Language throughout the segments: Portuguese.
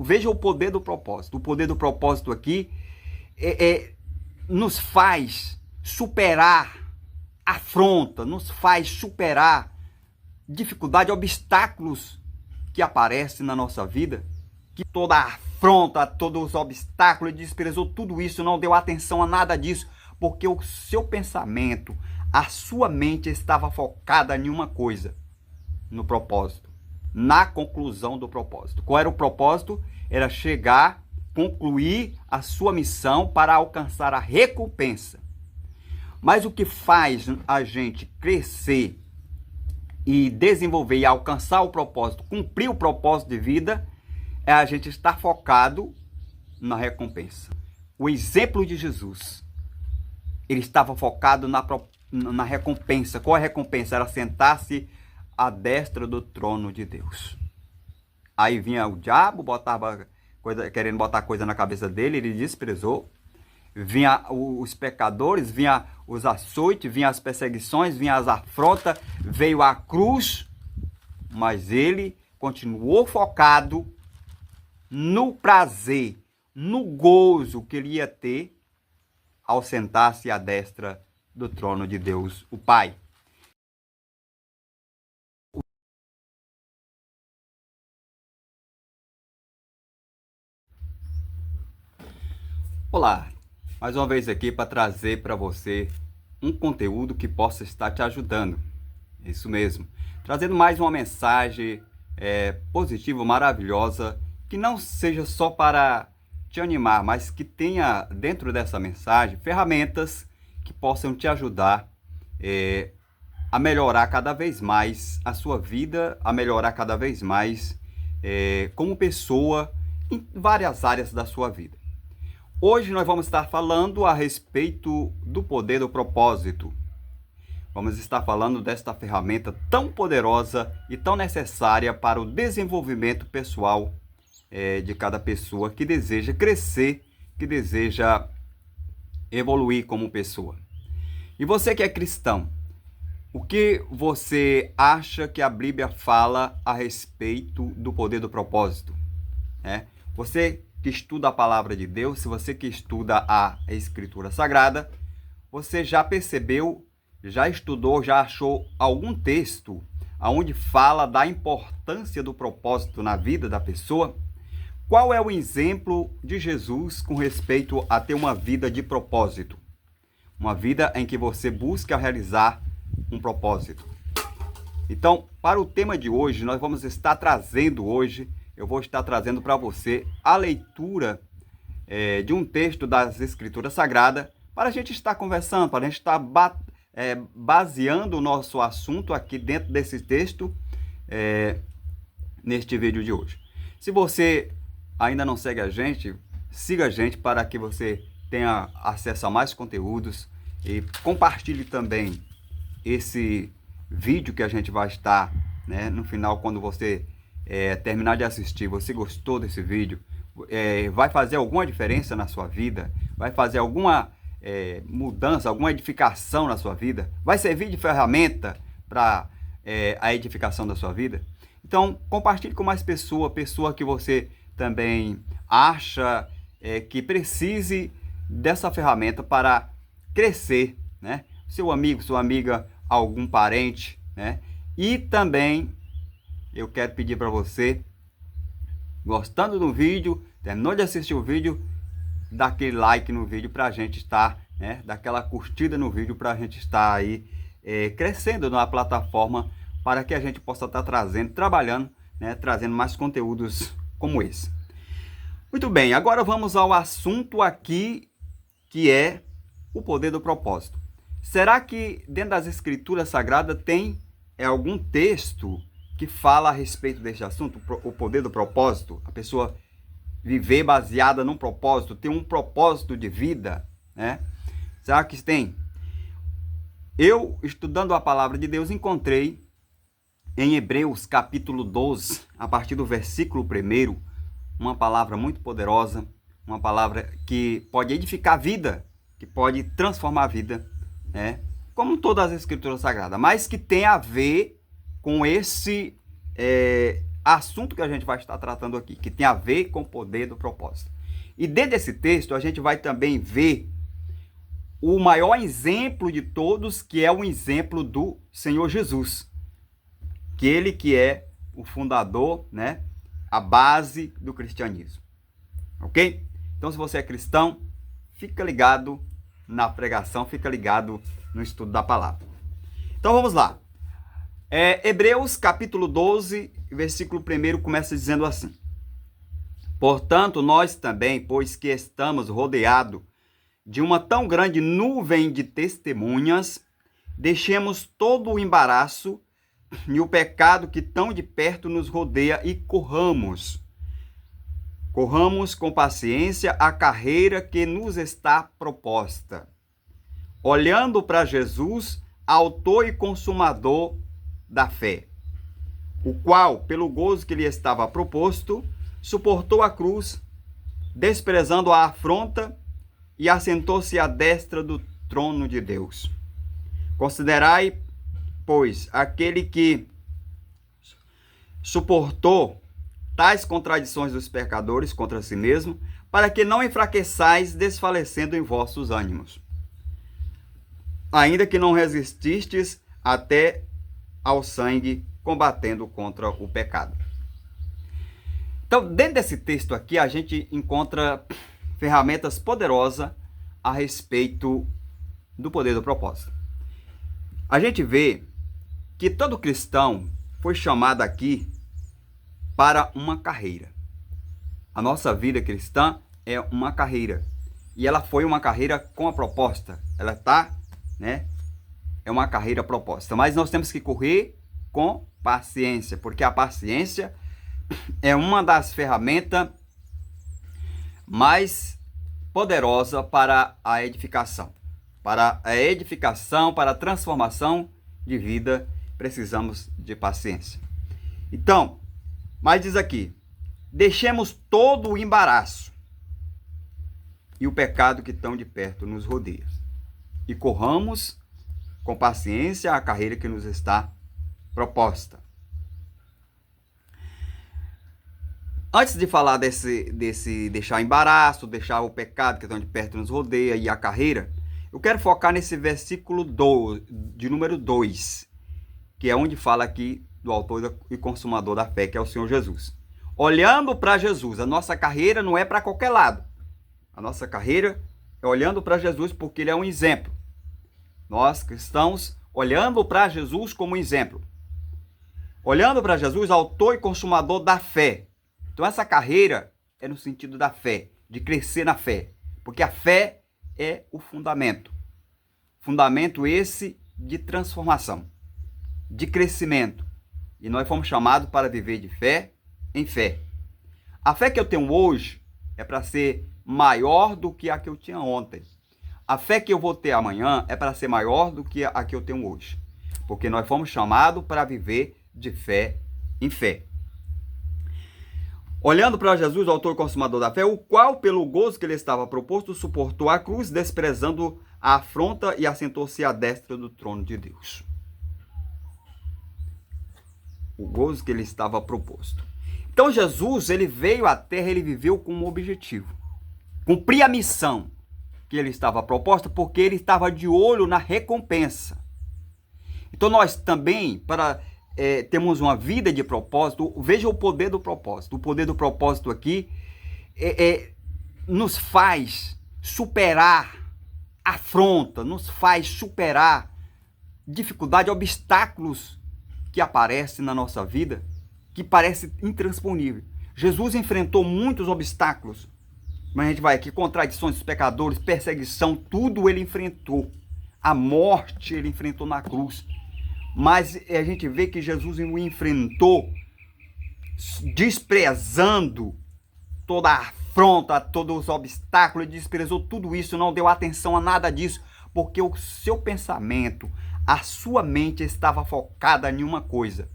veja o poder do propósito. O poder do propósito aqui nos faz superar afronta, nos faz superar dificuldade, obstáculos que aparecem na nossa vida, que toda a afronta, todos os obstáculos, ele desprezou tudo isso, não deu atenção a nada disso, porque o seu pensamento, a sua mente estava focada em uma coisa, no propósito, na conclusão do propósito. Qual era o propósito? Era chegar, concluir a sua missão para alcançar a recompensa. Mas o que faz a gente crescer e desenvolver e alcançar o propósito, cumprir o propósito de vida, é a gente estar focado na recompensa. O exemplo de Jesus, ele estava focado na recompensa. Qual a recompensa? Era sentar-se à destra do trono de Deus. Aí vinha o diabo, querendo botar coisa na cabeça dele, ele desprezou. Vinha os pecadores, vinha os açoites, vinha as perseguições, vinha as afrontas, veio a cruz, mas ele continuou focado no prazer, no gozo que ele ia ter ao sentar-se à destra do trono de Deus, o Pai. Olá, mais uma vez aqui para trazer para você um conteúdo que possa estar te ajudando. Isso mesmo, trazendo mais uma mensagem positiva, maravilhosa, que não seja só para te animar, mas que tenha dentro dessa mensagem ferramentas que possam te ajudar a melhorar cada vez mais a sua vida, a melhorar cada vez mais como pessoa em várias áreas da sua vida. Hoje nós vamos estar falando a respeito do poder do propósito. Vamos estar falando desta ferramenta tão poderosa e tão necessária para o desenvolvimento pessoal de cada pessoa que deseja crescer, que deseja evoluir como pessoa. E você que é cristão, o que você acha que a Bíblia fala a respeito do poder do propósito? Você que estuda a palavra de Deus, se você que estuda a Escritura Sagrada, você já percebeu, já estudou, já achou algum texto onde fala da importância do propósito na vida da pessoa? Qual é o exemplo de Jesus com respeito a ter uma vida de propósito? Uma vida em que você busca realizar um propósito. Então, para o tema de hoje, nós vamos estar trazendo hoje, eu vou estar trazendo para você a leitura de um texto das Escrituras Sagradas, para a gente estar conversando, para a gente estar baseando o nosso assunto aqui dentro desse texto, neste vídeo de hoje. Se você ainda não segue a gente, siga a gente para que você tenha acesso a mais conteúdos e compartilhe também esse vídeo que a gente vai estar, no final, quando você terminar de assistir, você gostou desse vídeo, vai fazer alguma diferença na sua vida, vai fazer alguma mudança, alguma edificação na sua vida, vai servir de ferramenta para a edificação da sua vida. Então, compartilhe com mais pessoa que você também acha que precise dessa ferramenta para crescer, Seu amigo, sua amiga, algum parente, E também eu quero pedir para você, gostando do vídeo, terminou de assistir o vídeo, dá aquele like no vídeo para a gente estar, dá aquela curtida no vídeo para a gente estar aí crescendo na plataforma, para que a gente possa estar trazendo, trabalhando, trazendo mais conteúdos como esse. Muito bem, agora vamos ao assunto aqui, que é o poder do propósito. Será que dentro das Escrituras Sagradas tem algum texto que fala a respeito deste assunto, o poder do propósito? A pessoa viver baseada num propósito, ter um propósito de vida, Será que tem? Eu, estudando a palavra de Deus, encontrei em Hebreus capítulo 12, a partir do versículo 1, uma palavra muito poderosa, uma palavra que pode edificar a vida, que pode transformar a vida, como todas as Escrituras Sagradas, mas que tem a ver com esse assunto que a gente vai estar tratando aqui, que tem a ver com o poder do propósito. E dentro desse texto, a gente vai também ver o maior exemplo de todos, que é o exemplo do Senhor Jesus. Que ele que é o fundador, né? A base do cristianismo. Ok? Então, se você é cristão, fica ligado na pregação, fica ligado no estudo da palavra. Então, vamos lá. Hebreus capítulo 12, versículo 1 começa dizendo assim: portanto, nós também, pois que estamos rodeados de uma tão grande nuvem de testemunhas, deixemos todo o embaraço e o pecado que tão de perto nos rodeia e corramos com paciência a carreira que nos está proposta, olhando para Jesus, autor e consumador da fé, o qual, pelo gozo que lhe estava proposto, suportou a cruz, desprezando a afronta, e assentou-se à destra do trono de Deus. Considerai, pois, aquele que suportou tais contradições dos pecadores contra si mesmo, para que não enfraqueçais, desfalecendo em vossos ânimos, ainda que não resististes até ao sangue, combatendo contra o pecado. Então, dentro desse texto aqui, a gente encontra ferramentas poderosas a respeito do poder do propósito. A gente vê que todo cristão foi chamado aqui para uma carreira. A nossa vida cristã é uma carreira. E ela foi uma carreira com a proposta. Ela está, né? É uma carreira proposta. Mas nós temos que correr com paciência, porque a paciência é uma das ferramentas mais poderosa para a edificação. Para a edificação, para a transformação de vida, precisamos de paciência. Então, mas diz aqui, deixemos todo o embaraço e o pecado que tão de perto nos rodeia, e corramos com paciência a carreira que nos está proposta. Antes de falar desse deixar embaraço, deixar o pecado que tão de perto nos rodeia e a carreira, eu quero focar nesse versículo de número 2, que é onde fala aqui do autor e consumador da fé, que é o Senhor Jesus. Olhando para Jesus, a nossa carreira não é para qualquer lado. A nossa carreira é olhando para Jesus, porque ele é um exemplo. Nós, cristãos, olhando para Jesus como exemplo. Olhando para Jesus, autor e consumador da fé. Então essa carreira é no sentido da fé, de crescer na fé. Porque a fé é o fundamento. Fundamento esse de transformação, de crescimento. E nós fomos chamados para viver de fé em fé. A fé que eu tenho hoje é para ser maior do que a que eu tinha ontem. A fé que eu vou ter amanhã é para ser maior do que a que eu tenho hoje. Porque nós fomos chamados para viver de fé em fé. Olhando para Jesus, o autor e consumador da fé, o qual, pelo gozo que lhe estava proposto, suportou a cruz, desprezando a afronta, e assentou-se à destra do trono de Deus. O gozo que lhe estava proposto. Então Jesus, ele veio à terra, ele viveu com um objetivo. Cumprir a missão que ele estava proposta, porque ele estava de olho na recompensa. Então nós também, para temos uma vida de propósito, veja o poder do propósito. O poder do propósito aqui nos faz superar afronta, nos faz superar dificuldade, obstáculos que aparecem na nossa vida, que parece intransponível. Jesus enfrentou muitos obstáculos, mas a gente vai aqui, contradições dos pecadores, perseguição, tudo ele enfrentou. A morte ele enfrentou na cruz. Mas a gente vê que Jesus o enfrentou desprezando toda a afronta, todos os obstáculos, ele desprezou tudo isso, não deu atenção a nada disso, porque o seu pensamento, a sua mente estava focada em uma coisa,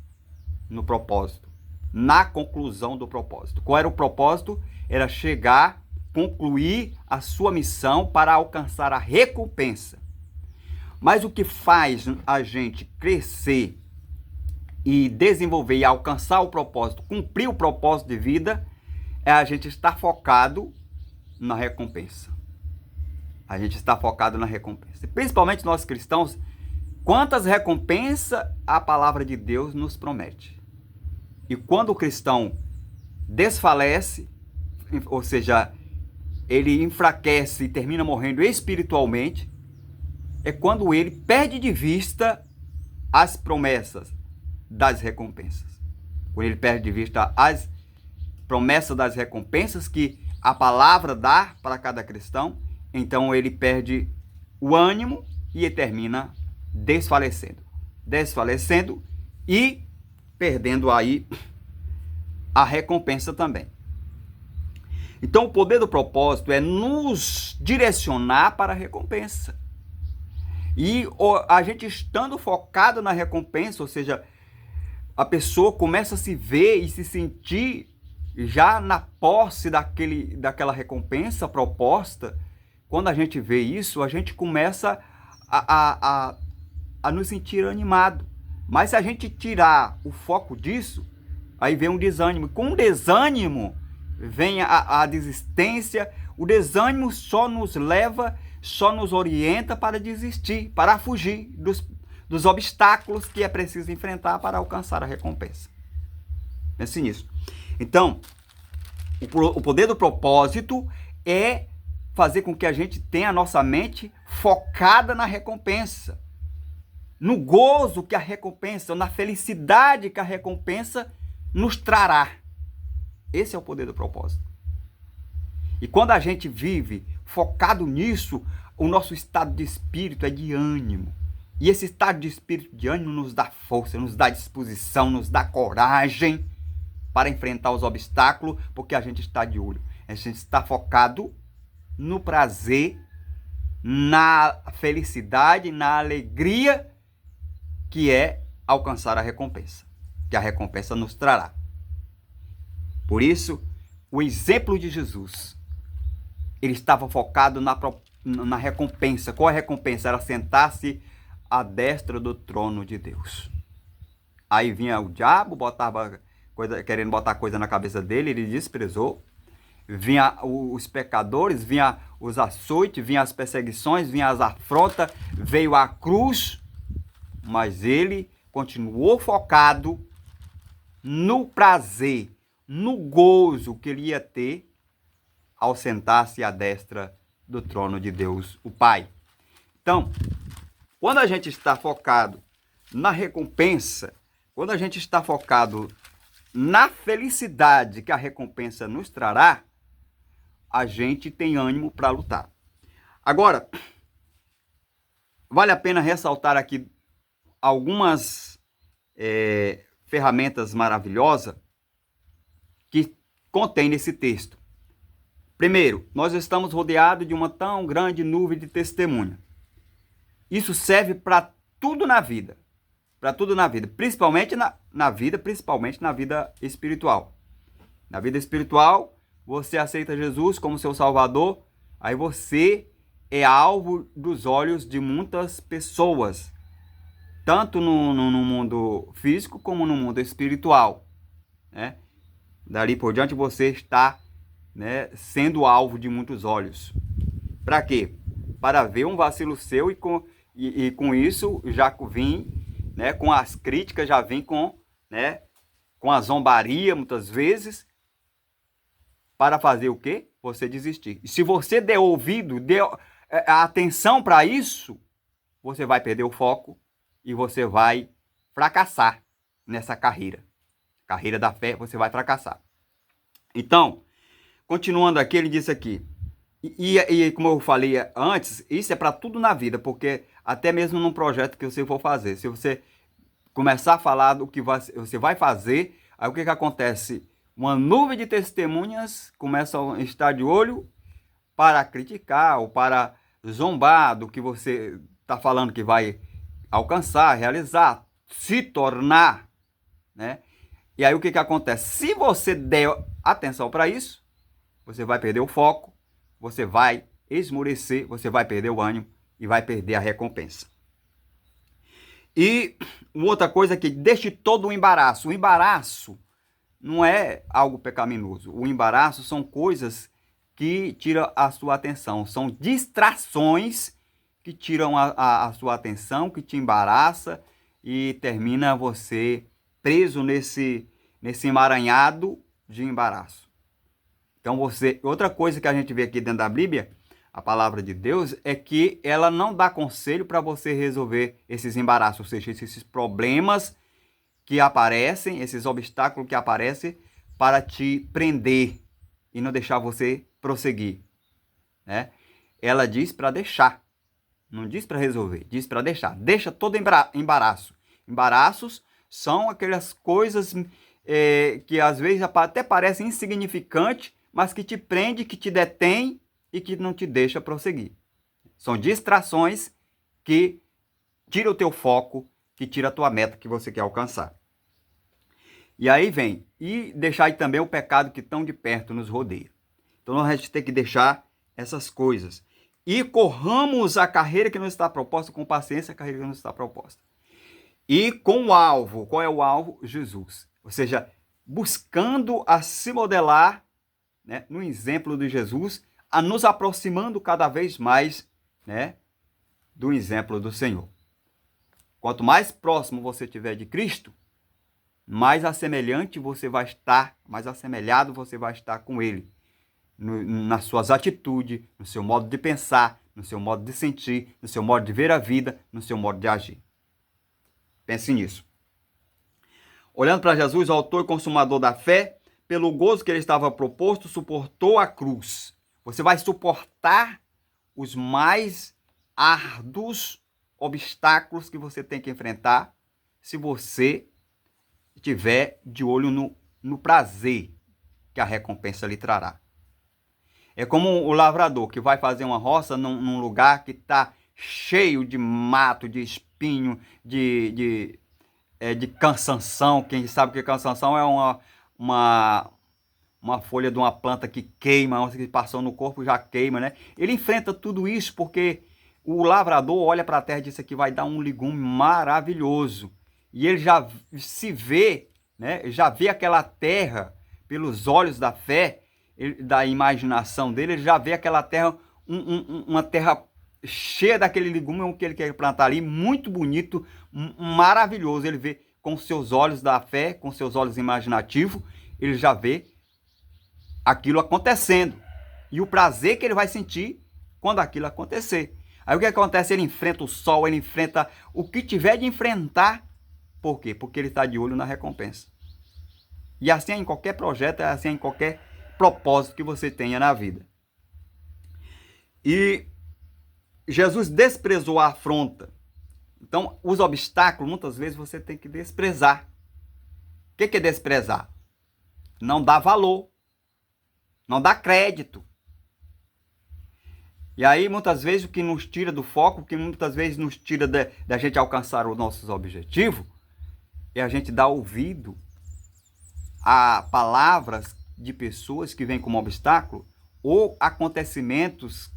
no propósito, na conclusão do propósito. Qual era o propósito? Era chegar, concluir a sua missão para alcançar a recompensa. Mas o que faz a gente crescer e desenvolver e alcançar o propósito, cumprir o propósito de vida, é a gente estar focado na recompensa. A gente está focado na recompensa. Principalmente nós cristãos, quantas recompensas a palavra de Deus nos promete. E quando o cristão desfalece, ou seja, ele enfraquece e termina morrendo espiritualmente, é quando ele perde de vista as promessas das recompensas. Quando ele perde de vista as promessas das recompensas que a palavra dá para cada cristão, então ele perde o ânimo e ele termina desfalecendo e perdendo aí a recompensa também. Então o poder do propósito é nos direcionar para a recompensa. E a gente estando focado na recompensa, ou seja, a pessoa começa a se ver e se sentir já na posse daquela recompensa proposta. Quando a gente vê isso, a gente começa a nos sentir animado. Mas se a gente tirar o foco disso, aí vem um desânimo. Com o desânimo vem a desistência. O desânimo só nos leva, só nos orienta para desistir, para fugir dos obstáculos que é preciso enfrentar para alcançar a recompensa. Pense nisso. Então, o poder do propósito é fazer com que a gente tenha a nossa mente focada na recompensa, no gozo que a recompensa, na felicidade que a recompensa nos trará. Esse é o poder do propósito. E quando a gente vive focado nisso, o nosso estado de espírito é de ânimo. E esse estado de espírito de ânimo nos dá força, nos dá disposição, nos dá coragem para enfrentar os obstáculos, porque a gente está de olho. A gente está focado no prazer, na felicidade, na alegria que é alcançar a recompensa, que a recompensa nos trará. Por isso, o exemplo de Jesus, ele estava focado na recompensa. Qual a recompensa? Era sentar-se à destra do trono de Deus. Aí vinha o diabo, querendo botar coisa na cabeça dele, ele desprezou. Vinha os pecadores, vinha os açoites, vinha as perseguições, vinha as afrontas, veio a cruz, mas ele continuou focado no prazer, no gozo que ele ia ter ao sentar-se à destra do trono de Deus, o Pai. Então, quando a gente está focado na recompensa, quando a gente está focado na felicidade que a recompensa nos trará, a gente tem ânimo para lutar. Agora, vale a pena ressaltar aqui algumas ferramentas maravilhosas que contém nesse texto. Primeiro, nós estamos rodeados de uma tão grande nuvem de testemunha. Isso serve para tudo na vida. Para tudo na vida. Principalmente principalmente na vida espiritual. Na vida espiritual, você aceita Jesus como seu Salvador, aí você é alvo dos olhos de muitas pessoas. Tanto no mundo físico como no mundo espiritual. Né? Dali por diante você está, né, sendo alvo de muitos olhos. Para quê? Para ver um vacilo seu e com isso já vim, né, com as críticas, já vim com a zombaria muitas vezes, para fazer o quê? Você desistir. E se você der ouvido, der atenção para isso, você vai perder o foco e você vai fracassar nessa carreira. Carreira da fé, você vai fracassar. Então, continuando aqui, ele disse aqui, e como eu falei antes, isso é para tudo na vida, porque até mesmo num projeto que você for fazer, se você começar a falar do que você vai fazer, aí o que acontece? Uma nuvem de testemunhas começam a estar de olho para criticar ou para zombar do que você está falando que vai alcançar, realizar, se tornar, né? E aí o que acontece? Se você der atenção para isso, você vai perder o foco, você vai esmorecer, você vai perder o ânimo e vai perder a recompensa. E uma outra coisa que deixe todo o embaraço. O embaraço não é algo pecaminoso. O embaraço são coisas que tiram a sua atenção. São distrações que tiram a sua atenção, que te embaraça e termina você preso nesse emaranhado de embaraço. Então outra coisa que a gente vê aqui dentro da Bíblia, a palavra de Deus, é que ela não dá conselho para você resolver esses embaraços, ou seja, esses problemas que aparecem, esses obstáculos que aparecem para te prender e não deixar você prosseguir, né? Ela diz para deixar, não diz para resolver, diz para deixar. Deixa todo embaraço. Embaraços são aquelas coisas que às vezes até parecem insignificantes, mas que te prende, que te detém e que não te deixa prosseguir. São distrações que tiram o teu foco, que tira a tua meta que você quer alcançar. E aí vem, e deixar aí também o pecado que tão de perto nos rodeia. Então a gente tem que deixar essas coisas. E corramos a carreira que nos está proposta com paciência, a carreira que nos está proposta. E com o alvo, qual é o alvo? Jesus. Ou seja, buscando a se modelar, né, no exemplo de Jesus, a nos aproximando cada vez mais, né, do exemplo do Senhor. Quanto mais próximo você estiver de Cristo, mais assemelhante você vai estar, mais assemelhado você vai estar com Ele. Nas suas atitudes, no seu modo de pensar, no seu modo de sentir, no seu modo de ver a vida, no seu modo de agir. Pense nisso. Olhando para Jesus, o autor e consumador da fé, pelo gozo que ele estava proposto, suportou a cruz. Você vai suportar os mais árduos obstáculos que você tem que enfrentar se você estiver de olho no prazer que a recompensa lhe trará. É como o lavrador que vai fazer uma roça num lugar que está cheio de mato, de espinho, de cansanção. Quem sabe que cansanção é uma folha de uma planta que queima, que passou no corpo já queima, né? Ele enfrenta tudo isso porque o lavrador olha para a terra e diz que vai dar um legume maravilhoso. E ele já se vê, né? Já vê aquela terra pelos olhos da fé, da imaginação dele, ele já vê aquela terra, uma terra cheia daquele legume que ele quer plantar ali, muito bonito, maravilhoso. Ele vê com seus olhos da fé, com seus olhos imaginativos, ele já vê aquilo acontecendo. E o prazer que ele vai sentir quando aquilo acontecer. Aí o que acontece? Ele enfrenta o sol, ele enfrenta o que tiver de enfrentar. Por quê? Porque ele está de olho na recompensa. E assim é em qualquer projeto, assim é em qualquer propósito que você tenha na vida. E Jesus desprezou a afronta. Então, os obstáculos, muitas vezes, você tem que desprezar. O que é desprezar? Não dá valor. Não dá crédito. E aí, muitas vezes, o que nos tira do foco, o que muitas vezes nos tira da gente alcançar os nossos objetivos, é a gente dar ouvido a palavras de pessoas que vêm como obstáculo ou acontecimentos,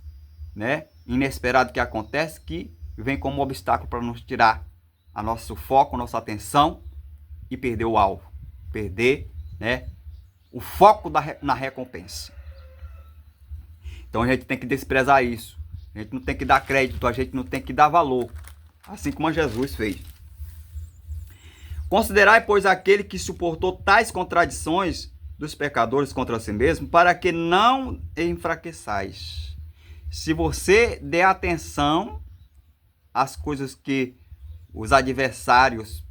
né, inesperados que acontecem que vêm como obstáculo para nos tirar a nosso foco, a nossa atenção e perder o alvo, perder, né, o foco na recompensa. Então a gente tem que desprezar isso. A gente não tem que dar crédito, a gente não tem que dar valor, assim como Jesus fez. Considerai, pois, aquele que suportou tais contradições dos pecadores contra si mesmo, para que não enfraqueçais. Se você der atenção às coisas que os adversários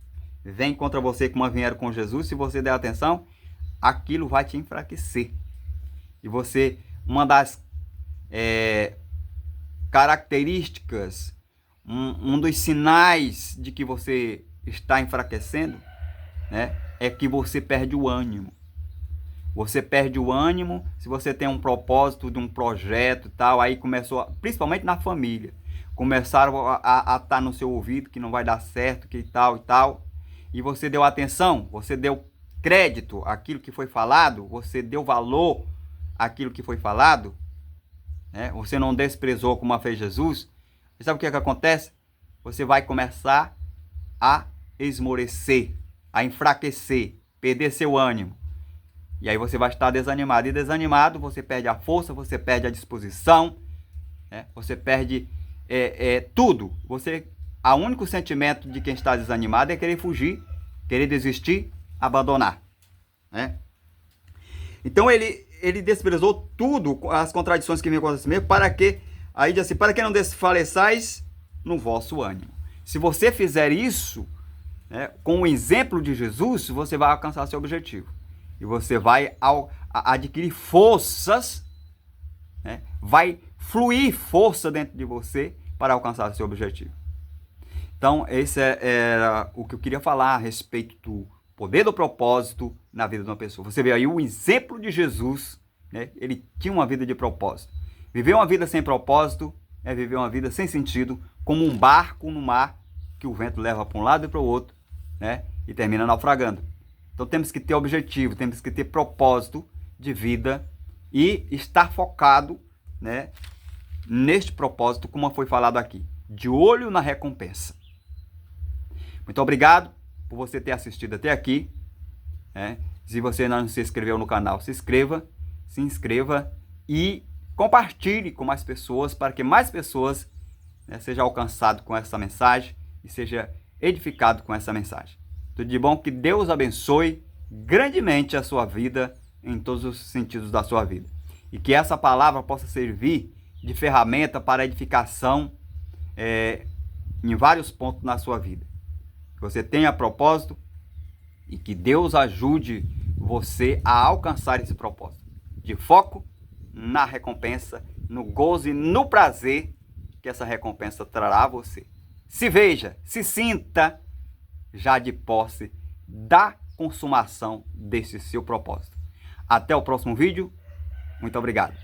vêm contra você como vieram com Jesus, se você der atenção, aquilo vai te enfraquecer. E você, uma das características, um dos sinais de que você está enfraquecendo, né, é que você perde o ânimo. Você perde o ânimo se você tem um propósito de um projeto e tal, aí começou, principalmente na família, começaram a estar no seu ouvido que não vai dar certo, que tal e tal, e você deu atenção, você deu crédito àquilo que foi falado, você deu valor àquilo que foi falado, né? Você não desprezou como fez Jesus. E sabe o que acontece? Você vai começar a esmorecer, a enfraquecer, perder seu ânimo. E aí você vai estar desanimado. E desanimado, você perde a força, você perde a disposição, né? Você perde tudo. O único sentimento de quem está desanimado é querer fugir, querer desistir, abandonar, né? Então ele desprezou tudo, as contradições que vinham contra si mesmo, para que, aí diz assim, para que não desfaleçais no vosso ânimo. Se você fizer isso, né, com o exemplo de Jesus, você vai alcançar seu objetivo. E você vai adquirir forças, né, vai fluir força dentro de você para alcançar seu objetivo. Então, esse era o que eu queria falar a respeito do poder do propósito na vida de uma pessoa. Você vê aí o exemplo de Jesus, né? Ele tinha uma vida de propósito. Viver uma vida sem propósito é viver uma vida sem sentido, como um barco no mar que o vento leva para um lado e para o outro, né? E termina naufragando. Então temos que ter objetivo, temos que ter propósito de vida e estar focado, né, neste propósito, como foi falado aqui, de olho na recompensa. Muito obrigado por você ter assistido até aqui, né? Se você ainda não se inscreveu no canal, se inscreva e compartilhe com mais pessoas, para que mais pessoas, né, sejam alcançadas com essa mensagem e seja edificado com essa mensagem. Tudo de bom, que Deus abençoe grandemente a sua vida, em todos os sentidos da sua vida. E que essa palavra possa servir de ferramenta para edificação em vários pontos na sua vida. Que você tenha propósito e que Deus ajude você a alcançar esse propósito. De foco na recompensa, no gozo e no prazer que essa recompensa trará a você. Se veja, se sinta já de posse da consumação desse seu propósito. Até o próximo vídeo. Muito obrigado.